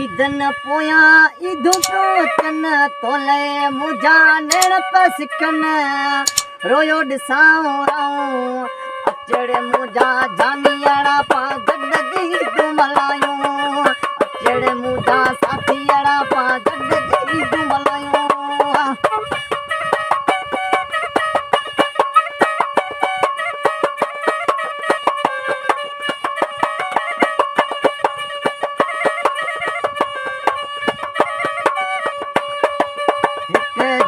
Eden पोया ईदू चन तोले मुझा नेण पसिकन रोयो ॾिसां अचड़े मुझा जानियाड़ा पा गड जी दुमलायूं अचड़े मुझा साथियाड़ा पा गड जी दुमलायूं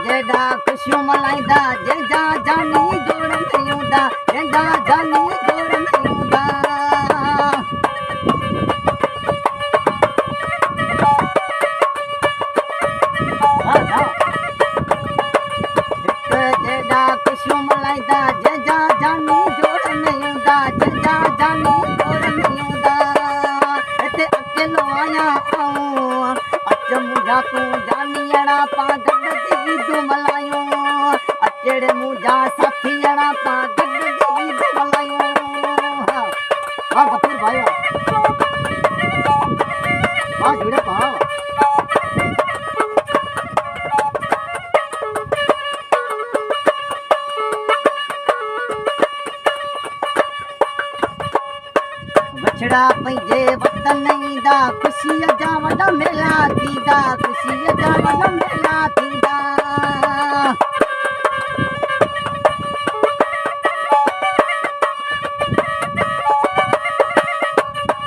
जेड़ा खुशियों मलाइंदा जंहिंजा जानी जोड़ नहीं हूंदा जंहिंजा जानी जोड़ नहीं हूंदा जेड़ा खुशियों मलाइंदा जंहिंजा जानी जोड़ नहीं हूंदा जंहिंजा जानी जोड़ नहीं हूंदा हिते अकेलो आहियां अच मुंहिंजा तूं जानियड़ा पा गड जी दुमलायूं अचड़े मुंहिंजा साथियड़ा पा गड जी दुमलायूं हा गफूर भाई हा जुड़े पा बछड़ा पंहिंजे वतन ईंदा ख़ुशीअ जा वॾा मेला थींदा ख़ुशीअ जा वॾा मेला थींदा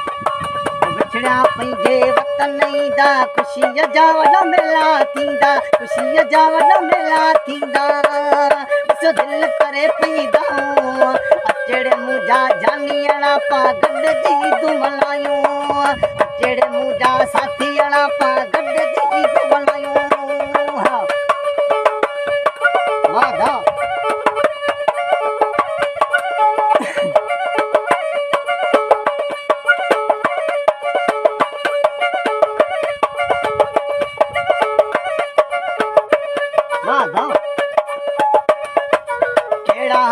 बछड़ा पंहिंजे वतन ईंदा ख़ुशीअ जा वॾा मेला थींदा ख़ुशीअ जा वॾा मेला थींदा ॾिसो दिलि करे पईंदा अचड़े मुंहिंजा जानियड़ा पा गड जी दुमलायूं अचड़े मुंहिंजा साथियड़ा पा गड जी दुमलायूं वाह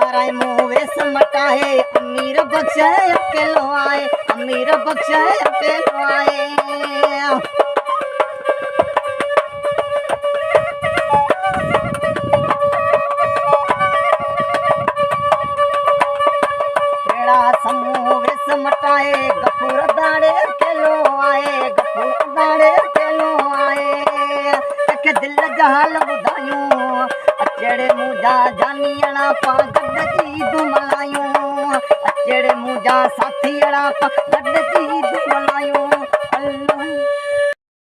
हराए मुँह वेस मटाए अमीर बख्श अकेलो आए अमीर बख्श अकेलो आए केड़ा समूह वेस मटाए गफूर दाड़े अकेलो आए गफूर दाड़े अकेलो आए के दिल जा हाल ॿुधायूं अचड़े मुंहिंजा जानियड़ा पा गड जी दुमलायूं अचड़े मुंहिंजा साथियड़ा पा गड जी दुमलायूं